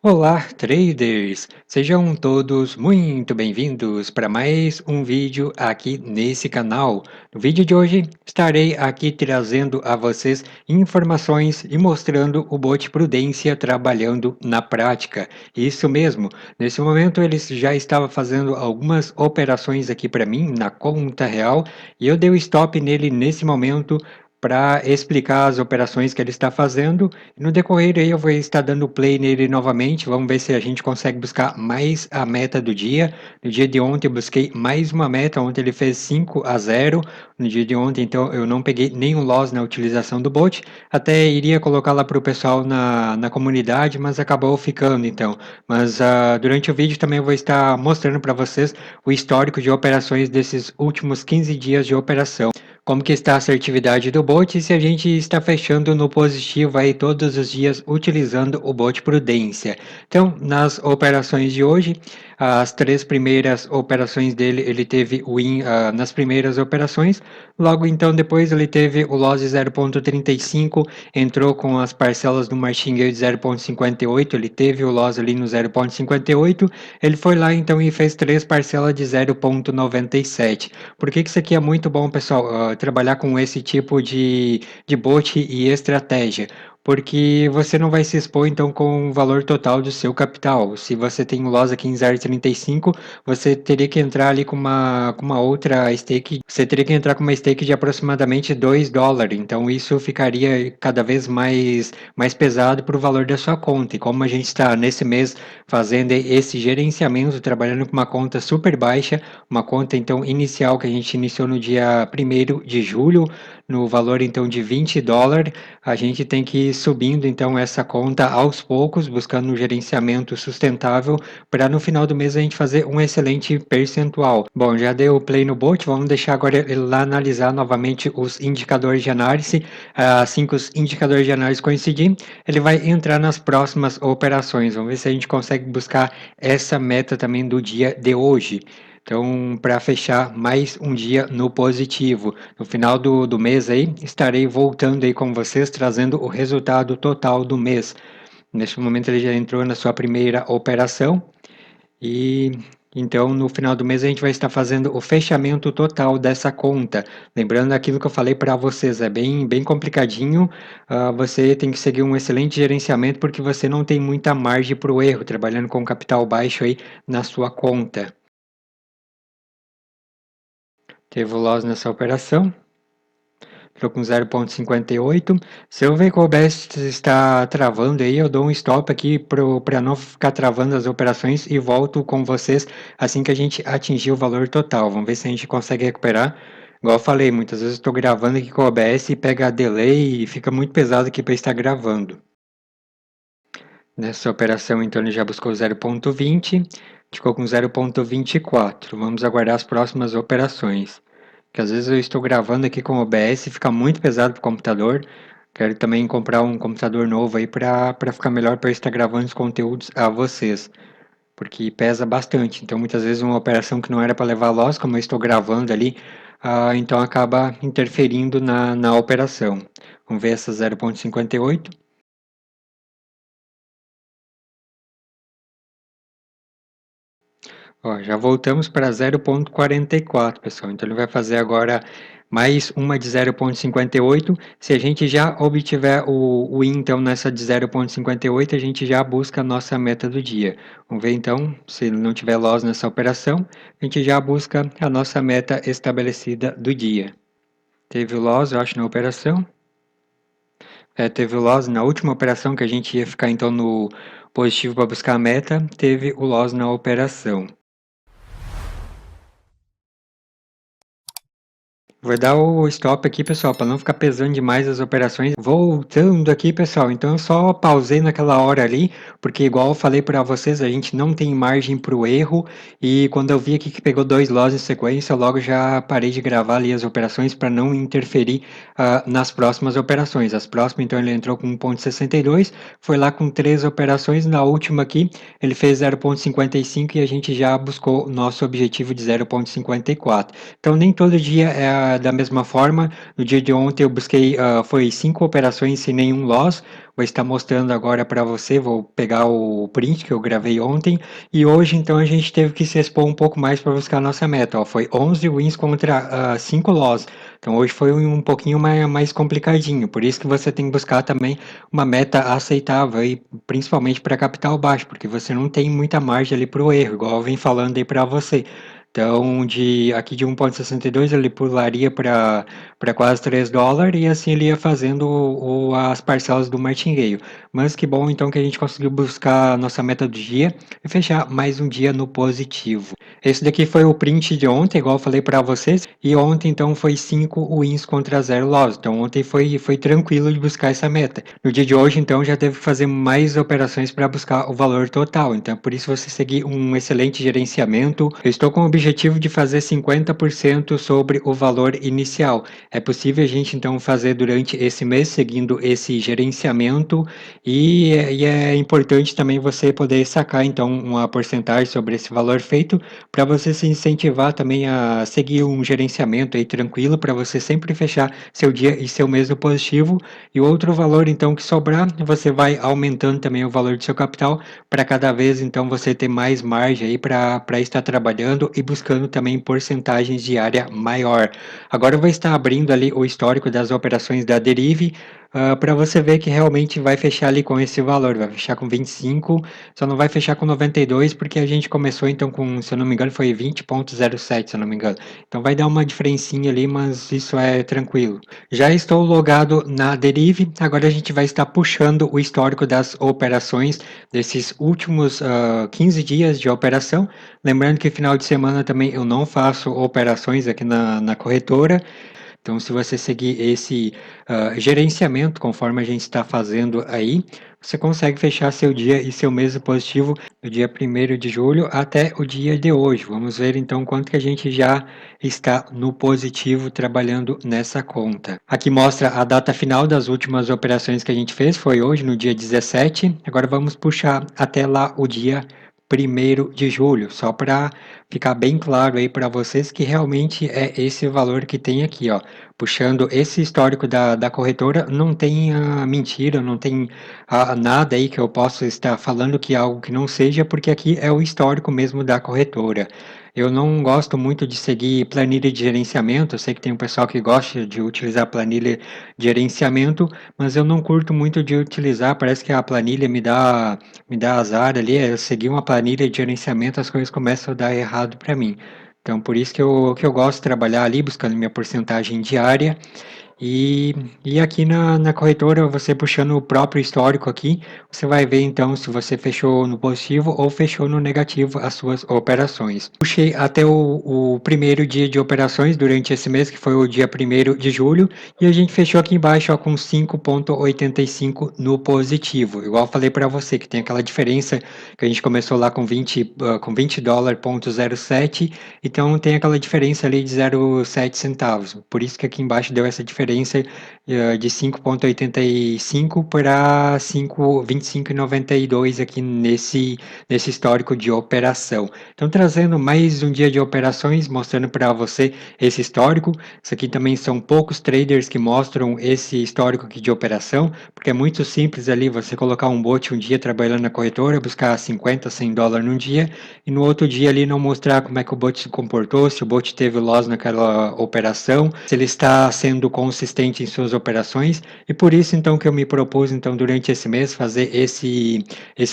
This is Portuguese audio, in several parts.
Olá, traders! Sejam todos muito bem-vindos para mais um vídeo aqui nesse canal. No vídeo de hoje, estarei aqui trazendo a vocês informações e mostrando o bot Prudência trabalhando na prática. Isso mesmo, nesse momento ele já estava fazendo algumas operações aqui para mim na conta real e eu dei o stop nele nesse momento para explicar as operações que ele está fazendo. No decorrer aí eu vou estar dando play nele novamente, vamos ver se a gente consegue buscar mais a meta do dia. No dia de ontem eu busquei mais uma meta, ontem ele fez 5-0, no dia de ontem então eu não peguei nenhum loss na utilização do bot, até iria colocar lá para o pessoal na comunidade, mas acabou ficando então. Mas durante o vídeo também eu vou estar mostrando para vocês o histórico de operações desses últimos 15 dias de operação, como que está a assertividade do bot e se a gente está fechando no positivo aí todos os dias utilizando o bot Prudência. Então, nas operações de hoje, as três primeiras operações dele, ele teve win nas primeiras operações, logo então depois ele teve o loss de 0.35, entrou com as parcelas do martingale de 0.58, ele teve o loss ali no 0.58, ele foi lá então e fez três parcelas de 0.97. Por que que isso aqui é muito bom, pessoal, trabalhar com esse tipo de bot e estratégia? Porque você não vai se expor então com o valor total do seu capital. Se você tem um loss aqui em 0,35, você teria que entrar ali com uma outra stake, você teria que entrar com uma stake de aproximadamente US$ 2. Então isso ficaria cada vez mais pesado para o valor da sua conta. E como a gente está nesse mês fazendo esse gerenciamento, trabalhando com uma conta super baixa, uma conta então inicial que a gente iniciou no dia 1º de julho, no valor então de US$ 20, a gente tem que ir subindo então essa conta aos poucos, buscando um gerenciamento sustentável para no final do mês a gente fazer um excelente percentual. Bom, já deu o play no bot, vamos deixar agora ele lá analisar novamente os indicadores de análise. Assim que os indicadores de análise coincidir, ele vai entrar nas próximas operações. Vamos ver se a gente consegue buscar essa meta também do dia de hoje. Então, para fechar mais um dia no positivo. No final do mês aí, estarei voltando aí com vocês, trazendo o resultado total do mês. Neste momento ele já entrou na sua primeira operação e então no final do mês a gente vai estar fazendo o fechamento total dessa conta. Lembrando aquilo que eu falei para vocês, é bem complicadinho, você tem que seguir um excelente gerenciamento porque você não tem muita margem para o erro, trabalhando com capital baixo aí na sua conta. Teve o loss nessa operação. Estou com 0,58. Se eu ver que o OBS está travando aí, eu dou um stop aqui para não ficar travando as operações e volto com vocês assim que a gente atingir o valor total. Vamos ver se a gente consegue recuperar. Igual eu falei, muitas vezes eu estou gravando aqui com o OBS e pega delay e fica muito pesado aqui para estar gravando. Nessa operação, então, ele já buscou 0,20, ficou com 0,24. Vamos aguardar as próximas operações. Que às vezes eu estou gravando aqui com o OBS e fica muito pesado para o computador. Quero também comprar um computador novo aí para ficar melhor para estar gravando os conteúdos a vocês, porque pesa bastante. Então, muitas vezes uma operação que não era para levar loss, como eu estou gravando ali, então acaba interferindo na operação. Vamos ver essa 0,58. Ó, já voltamos para 0,44, pessoal. Então ele vai fazer agora mais uma de 0,58. Se a gente já obtiver o win, então nessa de 0,58, a gente já busca a nossa meta do dia. Vamos ver então, se ele não tiver loss nessa operação, a gente já busca a nossa meta estabelecida do dia. Teve o loss, eu acho, na operação. Teve o loss na última operação que a gente ia ficar então no positivo para buscar a meta, teve o loss na operação. Vou dar o stop aqui, pessoal, para não ficar pesando demais as operações. Voltando aqui, pessoal, então eu só pausei naquela hora ali, porque igual eu falei para vocês, a gente não tem margem para o erro, e quando eu vi aqui que pegou dois loss em sequência, eu logo já parei de gravar ali as operações para não interferir nas próximas operações. As próximas, então, ele entrou com 1,62, foi lá com três operações, na última aqui, ele fez 0,55 e a gente já buscou o nosso objetivo de 0,54. Então, nem todo dia da mesma forma, no dia de ontem eu busquei, foi 5 operações sem nenhum loss, vou estar mostrando agora para você, vou pegar o print que eu gravei ontem, e hoje então a gente teve que se expor um pouco mais para buscar a nossa meta, ó, foi 11 wins contra 5 loss, então hoje foi um pouquinho mais complicadinho, por isso que você tem que buscar também uma meta aceitável, aí, principalmente para capital baixo, porque você não tem muita margem ali para o erro, igual eu vim falando aí para você. Então, aqui de 1,62 ele pularia para quase $3 e assim ele ia fazendo as parcelas do martingale. Mas que bom então que a gente conseguiu buscar a nossa meta do dia e fechar mais um dia no positivo. Esse daqui foi o print de ontem, igual eu falei para vocês, e ontem então foi 5 wins contra 0 loss. Então ontem foi tranquilo de buscar essa meta. No dia de hoje então já teve que fazer mais operações para buscar o valor total. Então por isso você seguir um excelente gerenciamento. Eu estou com o objetivo de fazer 50% sobre o valor inicial. É possível a gente então fazer durante esse mês seguindo esse gerenciamento e é importante também você poder sacar então uma porcentagem sobre esse valor feito para você se incentivar também a seguir um gerenciamento aí tranquilo para você sempre fechar seu dia e seu mês no positivo e o outro valor então que sobrar você vai aumentando também o valor do seu capital para cada vez então você ter mais margem aí para estar trabalhando e buscando também porcentagens diária maior. Agora eu vou estar abrindo ali o histórico das operações da Derive para você ver que realmente vai fechar ali com esse valor, vai fechar com 25, só não vai fechar com 92 porque a gente começou então com, se eu não me engano, foi 20,07, se eu não me engano. Então vai dar uma diferencinha ali, mas isso é tranquilo. Já estou logado na Derive, agora a gente vai estar puxando o histórico das operações desses últimos 15 dias de operação. Lembrando que final de semana também eu não faço operações aqui na corretora. Então, se você seguir esse gerenciamento, conforme a gente está fazendo aí, você consegue fechar seu dia e seu mês positivo do dia 1º de julho até o dia de hoje. Vamos ver então quanto que a gente já está no positivo trabalhando nessa conta. Aqui mostra a data final das últimas operações que a gente fez, foi hoje, no dia 17. Agora vamos puxar até lá o dia 1º de julho, só para ficar bem claro aí para vocês que realmente é esse valor que tem aqui, ó. Puxando esse histórico da corretora, não tem mentira, não tem nada aí que eu possa estar falando que é algo que não seja, porque aqui é o histórico mesmo da corretora. Eu não gosto muito de seguir planilha de gerenciamento, eu sei que tem um pessoal que gosta de utilizar planilha de gerenciamento, mas eu não curto muito de utilizar, parece que a planilha me dá azar ali, eu seguir uma planilha de gerenciamento, as coisas começam a dar errado para mim. Então, por isso que eu gosto de trabalhar ali, buscando minha porcentagem diária. E aqui na corretora, você puxando o próprio histórico aqui, você vai ver então se você fechou no positivo ou fechou no negativo as suas operações. Puxei até o primeiro dia de operações durante esse mês, que foi o dia 1º de julho, e a gente fechou aqui embaixo ó, com 5,85 no positivo. Igual eu falei para você, que tem aquela diferença que a gente começou lá com 20 dólar,07, então tem aquela diferença ali de 0,7 centavos. Por isso que aqui embaixo deu essa diferença de 5,85 para 25,92 aqui nesse histórico de operação. Então trazendo mais um dia de operações, mostrando para você esse histórico. Isso aqui também são poucos traders que mostram esse histórico aqui de operação, porque é muito simples ali você colocar um bot um dia trabalhando na corretora, buscar 50, 100 dólares num dia, e no outro dia ali não mostrar como é que o bot se comportou, se o bot teve loss naquela operação, se ele está sendo consistente em suas operações, e por isso então que eu me propus então durante esse mês fazer esse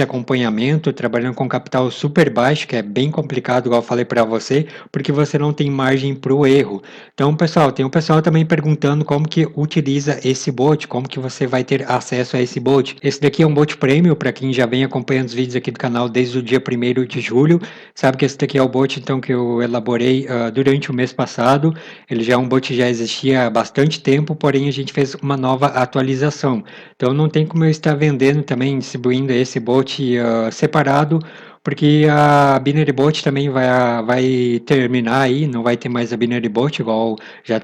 acompanhamento, trabalhando com capital super baixo, que é bem complicado, igual eu falei para você, porque você não tem margem para o erro. Então, pessoal, tem um pessoal também perguntando como que utiliza esse bot, como que você vai ter acesso a esse bot. Esse daqui é um bot premium, para quem já vem acompanhando os vídeos aqui do canal desde o dia 1º de julho, sabe que esse daqui é o bot então que eu elaborei durante o mês passado. Ele já é um bot que já existia há bastante tempo, porém a gente fez uma nova atualização. Então não tem como eu estar vendendo também, distribuindo esse bot separado, porque a Binary Bot também vai terminar aí, não vai ter mais a Binary Bot, igual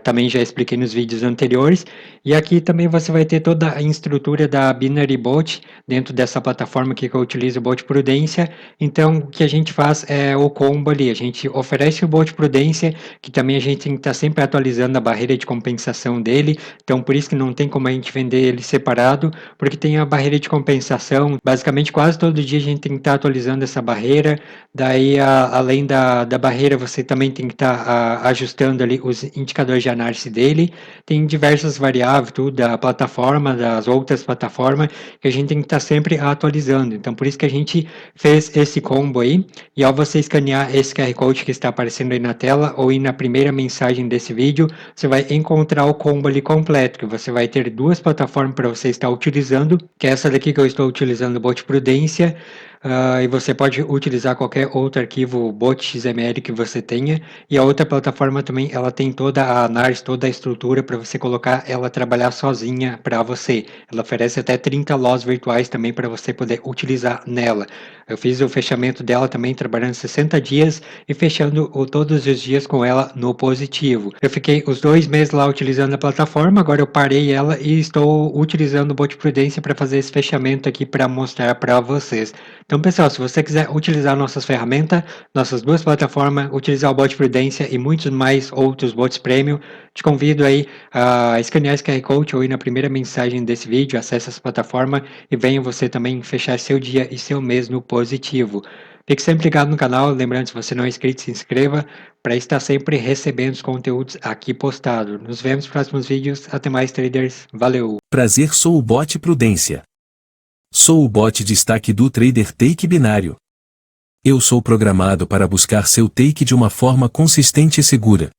também já expliquei nos vídeos anteriores. E aqui também você vai ter toda a estrutura da Binary Bot dentro dessa plataforma aqui que eu utilizo, o Bot Prudência. Então, o que a gente faz é o combo ali, a gente oferece o Bot Prudência, que também a gente tem que estar sempre atualizando a barreira de compensação dele, então por isso que não tem como a gente vender ele separado, porque tem a barreira de compensação, basicamente quase todo dia a gente tem que estar atualizando essa barreira, daí além da barreira você também tem que estar ajustando ali os indicadores de análise dele, tem diversas variáveis, tudo da plataforma, das outras plataformas, que a gente tem que estar sempre atualizando, então por isso que a gente fez esse combo aí, e ao você escanear esse QR Code que está aparecendo aí na tela, ou ir na primeira mensagem desse vídeo, você vai encontrar o combo ali completo, que você vai ter duas plataformas para você estar utilizando, que é essa daqui que eu estou utilizando, o Bot Prudência, e você pode utilizar qualquer outro arquivo bot XML que você tenha, e a outra plataforma também, ela tem toda a análise, toda a estrutura para você colocar ela trabalhar sozinha para você. Ela oferece até 30 lojas virtuais também para você poder utilizar nela. Eu fiz o fechamento dela também trabalhando 60 dias e fechando todos os dias com ela no positivo. Eu fiquei os 2 meses lá utilizando a plataforma, agora eu parei ela e estou utilizando o Bot Prudência para fazer esse fechamento aqui para mostrar para vocês. Então, pessoal, se você quiser utilizar nossas ferramentas, nossas duas plataformas, utilizar o Bot Prudência e muitos mais outros bots premium, te convido aí a escanear esse QR Code ou ir na primeira mensagem desse vídeo, acesse essa plataforma e venha você também fechar seu dia e seu mês no positivo. Fique sempre ligado no canal, lembrando, se você não é inscrito, se inscreva para estar sempre recebendo os conteúdos aqui postados. Nos vemos nos próximos vídeos, até mais traders, valeu! Prazer, sou o Bot Prudência. Sou o bot destaque do Trader Take Binário. Eu sou programado para buscar seu take de uma forma consistente e segura.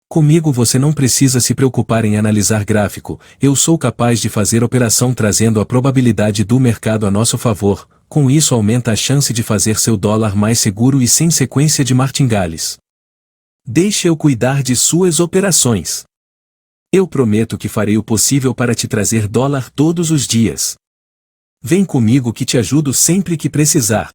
Comigo você não precisa se preocupar em analisar gráfico, eu sou capaz de fazer operação trazendo a probabilidade do mercado a nosso favor, com isso aumenta a chance de fazer seu dólar mais seguro e sem sequência de martingales. Deixe eu cuidar de suas operações. Eu prometo que farei o possível para te trazer dólar todos os dias. Vem comigo que te ajudo sempre que precisar.